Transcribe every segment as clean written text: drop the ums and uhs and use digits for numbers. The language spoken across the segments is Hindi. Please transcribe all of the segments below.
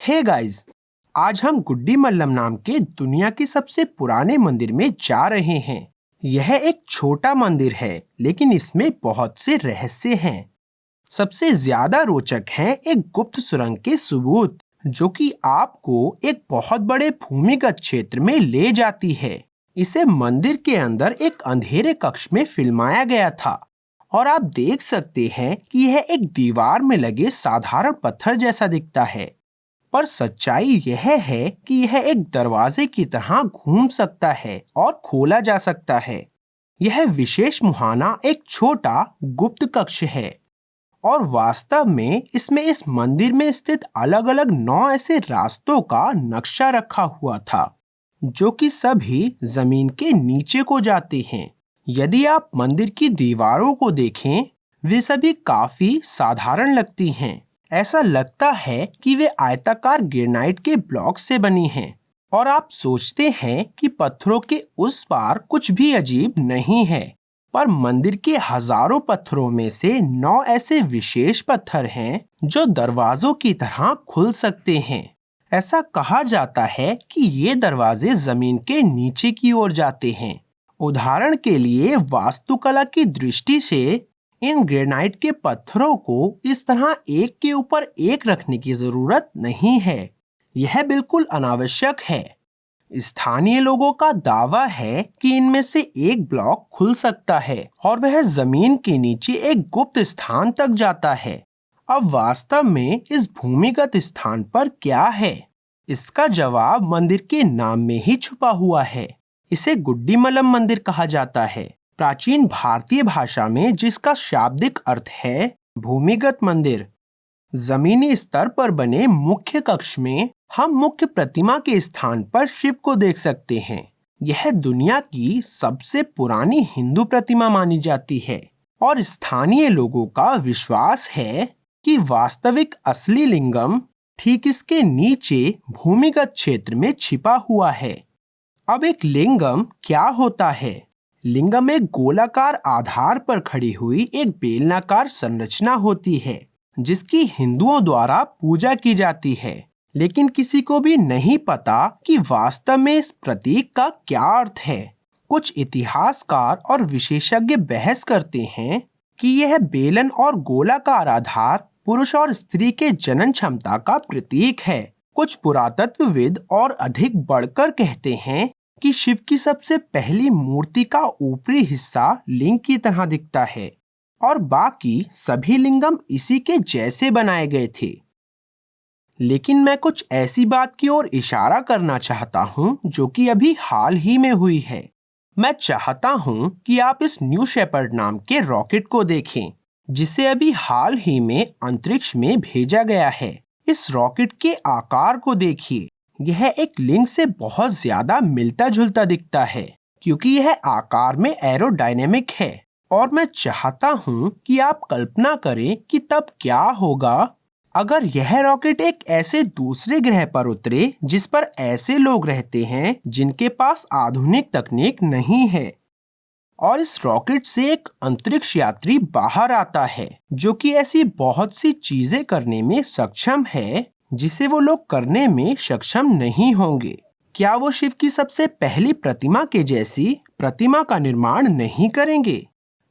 हे गाइस, आज हम गुड्डी मल्लम नाम के दुनिया के सबसे पुराने मंदिर में जा रहे हैं। यह एक छोटा मंदिर है, लेकिन इसमें बहुत से रहस्य हैं। सबसे ज्यादा रोचक है एक गुप्त सुरंग के सबूत, जो कि आपको एक बहुत बड़े भूमिगत क्षेत्र में ले जाती है। इसे मंदिर के अंदर एक अंधेरे कक्ष में फिल्माया गया था और आप देख सकते हैं कि यह एक दीवार में लगे साधारण पत्थर जैसा दिखता है, पर सच्चाई यह है कि यह एक दरवाजे की तरह घूम सकता है और खोला जा सकता है। यह विशेष मुहाना एक छोटा गुप्त कक्ष है और वास्तव में इसमें इस मंदिर में स्थित अलग अलग 9 ऐसे रास्तों का नक्शा रखा हुआ था, जो कि सभी जमीन के नीचे को जाते हैं। यदि आप मंदिर की दीवारों को देखें, वे सभी काफी साधारण लगती हैं। ऐसा लगता है कि वे आयताकार ग्रेनाइट के ब्लॉक से बनी हैं और आप सोचते हैं कि पत्थरों के उस पार कुछ भी अजीब नहीं है। पर मंदिर के हजारों पत्थरों में से 9 ऐसे विशेष पत्थर हैं जो दरवाजों की तरह खुल सकते हैं। ऐसा कहा जाता है कि ये दरवाजे जमीन के नीचे की ओर जाते हैं। उदाहरण के लिए, वास्तुकला की दृष्टि से इन ग्रेनाइट के पत्थरों को इस तरह एक के ऊपर एक रखने की जरूरत नहीं है। यह बिल्कुल अनावश्यक है। स्थानीय लोगों का दावा है कि इनमें से एक ब्लॉक खुल सकता है और वह जमीन के नीचे एक गुप्त स्थान तक जाता है। अब वास्तव में इस भूमिगत स्थान पर क्या है? इसका जवाब मंदिर के नाम में ही छुपा हुआ है। इसे गुड्डी मल्लम मंदिर कहा जाता है, प्राचीन भारतीय भाषा में जिसका शाब्दिक अर्थ है भूमिगत मंदिर। जमीनी स्तर पर बने मुख्य कक्ष में हम मुख्य प्रतिमा के स्थान पर शिव को देख सकते हैं। यह दुनिया की सबसे पुरानी हिंदू प्रतिमा मानी जाती है और स्थानीय लोगों का विश्वास है कि वास्तविक असली लिंगम ठीक इसके नीचे भूमिगत क्षेत्र में छिपा हुआ है। अब एक लिंगम क्या होता है? लिंगम एक गोलाकार आधार पर खड़ी हुई एक बेलनाकार संरचना होती है, जिसकी हिंदुओं द्वारा पूजा की जाती है। लेकिन किसी को भी नहीं पता कि वास्तव में इस प्रतीक का क्या अर्थ है। कुछ इतिहासकार और विशेषज्ञ बहस करते हैं कि यह बेलन और गोलाकार आधार पुरुष और स्त्री के जनन क्षमता का प्रतीक है। कुछ पुरातत्वविद और अधिक बढ़कर कहते हैं कि शिव की सबसे पहली मूर्ति का ऊपरी हिस्सा लिंग की तरह दिखता है और बाकी सभी लिंगम इसी के जैसे बनाए गए थे। लेकिन मैं कुछ ऐसी बात की ओर इशारा करना चाहता हूँ जो कि अभी हाल ही में हुई है। मैं चाहता हूँ कि आप इस न्यू शेपर्ड नाम के रॉकेट को देखें, जिसे अभी हाल ही में अंतरिक्ष में भेजा गया है। इस रॉकेट के आकार को देखिए। यह एक लिंग से बहुत ज्यादा मिलता जुलता दिखता है, क्योंकि यह आकार में एरोडायनेमिक है। और मैं चाहता हूँ कि आप कल्पना करें कि तब क्या होगा अगर यह रॉकेट एक ऐसे दूसरे ग्रह पर उतरे जिस पर ऐसे लोग रहते हैं जिनके पास आधुनिक तकनीक नहीं है। और इस रॉकेट से एक अंतरिक्ष यात्री बाहर आता है जो कि ऐसी बहुत सी चीजें करने में सक्षम है जिसे वो लोग करने में सक्षम नहीं होंगे। क्या वो शिव की सबसे पहली प्रतिमा के जैसी प्रतिमा का निर्माण नहीं करेंगे,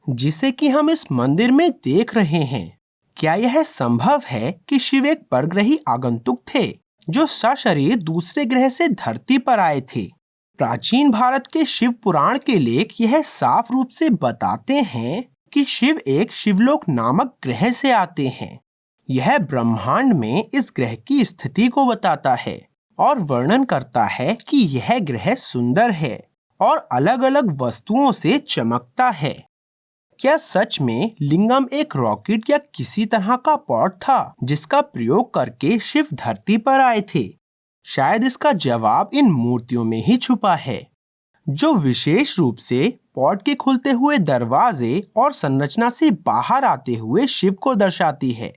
जिसे कि हम इस मंदिर में देख रहे हैं? क्या यह संभव है कि शिव एक परग्रही आगंतुक थे जो सशरीर दूसरे ग्रह से धरती पर आए थे? प्राचीन भारत के शिव पुराण के लेख यह साफ रूप से बताते हैं कि शिव एक शिवलोक नामक ग्रह से आते हैं। यह ब्रह्मांड में इस ग्रह की स्थिति को बताता है और वर्णन करता है कि यह ग्रह सुंदर है और अलग अलग वस्तुओं से चमकता है। क्या सच में लिंगम एक रॉकेट या किसी तरह का पॉड था जिसका प्रयोग करके शिव धरती पर आए थे? शायद इसका जवाब इन मूर्तियों में ही छुपा है, जो विशेष रूप से पॉड के खुलते हुए दरवाजे और संरचना से बाहर आते हुए शिव को दर्शाती है।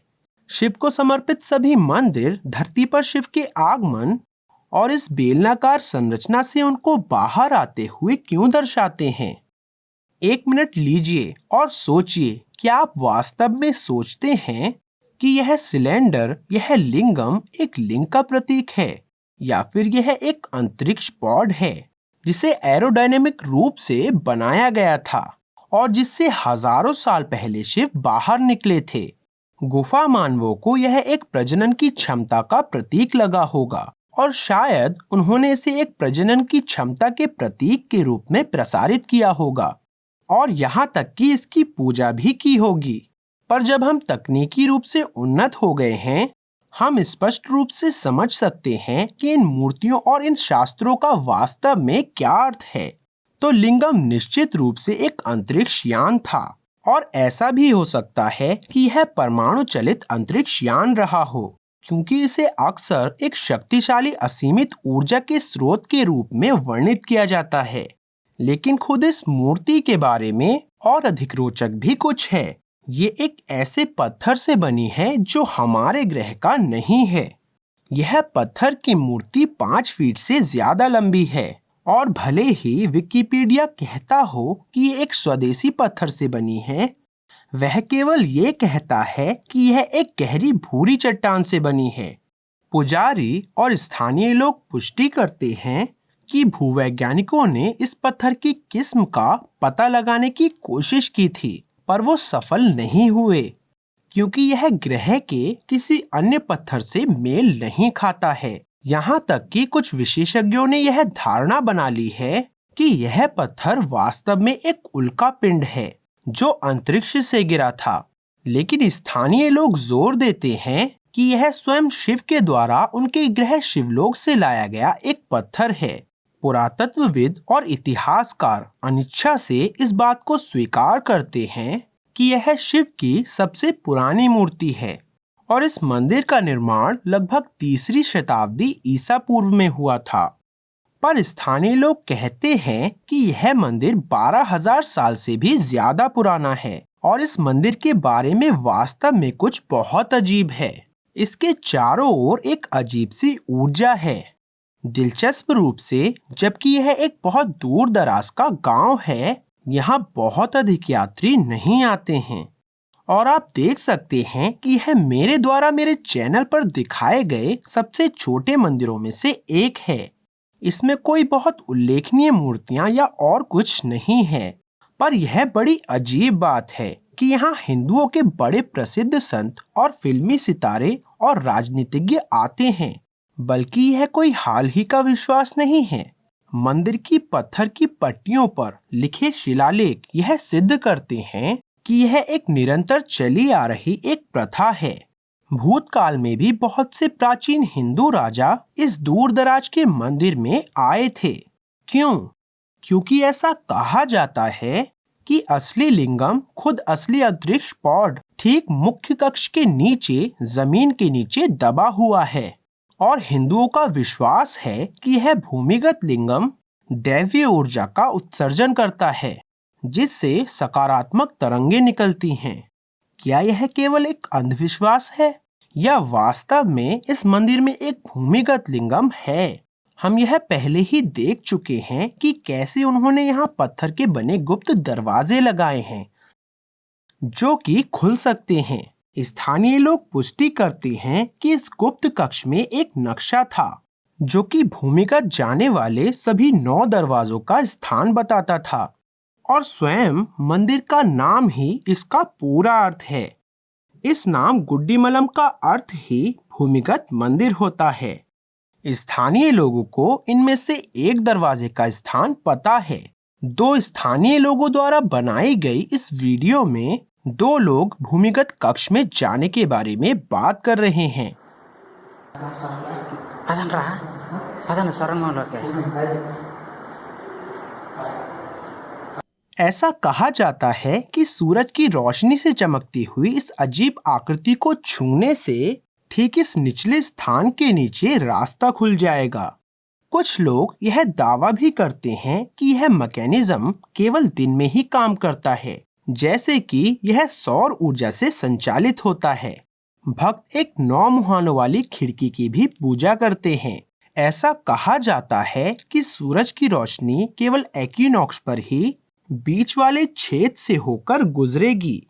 शिव को समर्पित सभी मंदिर धरती पर शिव के आगमन और इस बेलनाकार संरचना से उनको बाहर आते हुए क्यों दर्शाते हैं? एक मिनट लीजिए और सोचिए, क्या आप वास्तव में सोचते हैं कि यह सिलेंडर, यह लिंगम एक लिंग का प्रतीक है या फिर यह एक अंतरिक्ष पॉड है जिसे एरोडायनेमिक रूप से बनाया गया था और जिससे हजारों साल पहले शिव बाहर निकले थे। गुफा मानवों को यह एक प्रजनन की क्षमता का प्रतीक लगा होगा और शायद उन्होंने इसे एक प्रजनन की क्षमता के प्रतीक के रूप में प्रसारित किया होगा और यहाँ तक कि इसकी पूजा भी की होगी। पर जब हम तकनीकी रूप से उन्नत हो गए हैं, हम स्पष्ट रूप से समझ सकते हैं कि इन मूर्तियों और इन शास्त्रों का वास्तव में क्या अर्थ है। तो लिंगम निश्चित रूप से एक अंतरिक्ष यान था और ऐसा भी हो सकता है कि यह परमाणु चलित अंतरिक्ष यान रहा हो, क्योंकि इसे अक्सर एक शक्तिशाली असीमित ऊर्जा के स्रोत के रूप में वर्णित किया जाता है। लेकिन खुद इस मूर्ति के बारे में और अधिक रोचक भी कुछ है। ये एक ऐसे पत्थर से बनी है जो हमारे ग्रह का नहीं है। यह पत्थर की मूर्ति 5 फीट से ज्यादा लंबी है और भले ही विकिपीडिया कहता हो कि ये एक स्वदेशी पत्थर से बनी है, वह केवल ये कहता है कि यह एक गहरी भूरी चट्टान से बनी है। पुजारी और स्थानीय लोग पुष्टि करते हैं कि भूवैज्ञानिकों ने इस पत्थर की किस्म का पता लगाने की कोशिश की थी, पर वो सफल नहीं हुए क्योंकि यह ग्रह के किसी अन्य पत्थर से मेल नहीं खाता है। यहाँ तक कि कुछ विशेषज्ञों ने यह धारणा बना ली है कि यह पत्थर वास्तव में एक उल्का पिंड है जो अंतरिक्ष से गिरा था। लेकिन स्थानीय लोग जोर देते हैं कि यह स्वयं शिव के द्वारा उनके ग्रह शिवलोक से लाया गया एक पत्थर है। पुरातत्वविद और इतिहासकार अनिच्छा से इस बात को स्वीकार करते हैं कि यह शिव की सबसे पुरानी मूर्ति है और इस मंदिर का निर्माण लगभग 3री शताब्दी ईसा पूर्व में हुआ था। पर स्थानीय लोग कहते हैं कि यह मंदिर 12,000 साल से भी ज्यादा पुराना है और इस मंदिर के बारे में वास्तव में कुछ बहुत अजीब है। इसके चारों ओर एक अजीब सी ऊर्जा है। दिलचस्प रूप से, जबकि यह एक बहुत दूर दराज का गांव है, यहाँ बहुत अधिक यात्री नहीं आते हैं और आप देख सकते हैं कि यह मेरे द्वारा मेरे चैनल पर दिखाए गए सबसे छोटे मंदिरों में से एक है। इसमें कोई बहुत उल्लेखनीय मूर्तियां या और कुछ नहीं है, पर यह बड़ी अजीब बात है कि यहाँ हिंदुओं के बड़े प्रसिद्ध संत और फिल्मी सितारे और राजनीतिज्ञ आते हैं। बल्कि यह कोई हाल ही का विश्वास नहीं है। मंदिर की पत्थर की पट्टियों पर लिखे शिलालेख यह सिद्ध करते हैं कि यह एक निरंतर चली आ रही एक प्रथा है। भूतकाल में भी बहुत से प्राचीन हिंदू राजा इस दूर दराज के मंदिर में आए थे। क्यों? क्योंकि ऐसा कहा जाता है कि असली लिंगम खुद असली अंतरिक्ष पॉड ठीक मुख्य कक्ष के नीचे जमीन के नीचे दबा हुआ है और हिंदुओं का विश्वास है कि यह भूमिगत लिंगम दैवीय ऊर्जा का उत्सर्जन करता है जिससे सकारात्मक तरंगे निकलती हैं। क्या यह केवल एक अंधविश्वास है या वास्तव में इस मंदिर में एक भूमिगत लिंगम है? हम यह पहले ही देख चुके हैं कि कैसे उन्होंने यहाँ पत्थर के बने गुप्त दरवाजे लगाए हैं जो कि खुल सकते हैं। स्थानीय लोग पुष्टि करते हैं कि इस गुप्त कक्ष में एक नक्शा था जो कि भूमिगत जाने वाले सभी 9 दरवाजों का स्थान बताता था और स्वयं मंदिर का नाम ही इसका पूरा अर्थ है। इस नाम गुड्डीमलम का अर्थ ही भूमिगत मंदिर होता है। स्थानीय लोगों को इनमें से एक दरवाजे का स्थान पता है। 2 स्थानीय लोगों द्वारा बनाई गई इस वीडियो में 2 लोग भूमिगत कक्ष में जाने के बारे में बात कर रहे हैं। ऐसा कहा जाता है कि सूरज की रोशनी से चमकती हुई इस अजीब आकृति को छूने से ठीक इस निचले स्थान के नीचे रास्ता खुल जाएगा। कुछ लोग यह दावा भी करते हैं कि यह मैकेनिज्म केवल दिन में ही काम करता है, जैसे कि यह सौर ऊर्जा से संचालित होता है। भक्त एक 9 मुहानों वाली खिड़की की भी पूजा करते हैं। ऐसा कहा जाता है कि सूरज की रोशनी केवल एक्विनॉक्स पर ही बीच वाले छेद से होकर गुजरेगी।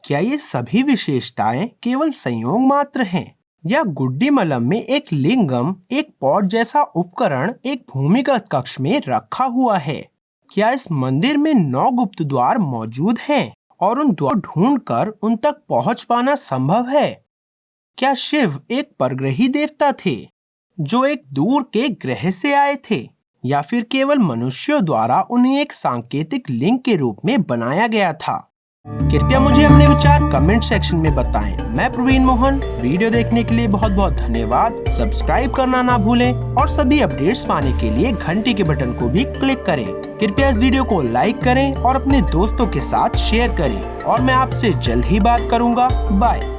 क्या ये सभी विशेषताएं केवल संयोग मात्र हैं या गुड्डीमलम में एक लिंगम, एक पॉट जैसा उपकरण एक भूमिगत कक्ष में रखा हुआ है? क्या इस मंदिर में 9 गुप्त द्वार मौजूद हैं और उन द्वार ढूंढकर उन तक पहुंच पाना संभव है? क्या शिव एक परग्रही देवता थे जो एक दूर के ग्रह से आए थे, या फिर केवल मनुष्यों द्वारा उन्हें एक सांकेतिक लिंक के रूप में बनाया गया था? कृपया मुझे अपने विचार कमेंट सेक्शन में बताएं। मैं प्रवीण मोहन, वीडियो देखने के लिए बहुत बहुत धन्यवाद। सब्सक्राइब करना ना भूलें और सभी अपडेट्स पाने के लिए घंटी के बटन को भी क्लिक करें। कृपया इस वीडियो को लाइक करें और अपने दोस्तों के साथ शेयर करें और मैं आपसे जल्द ही बात करूंगा। बाय।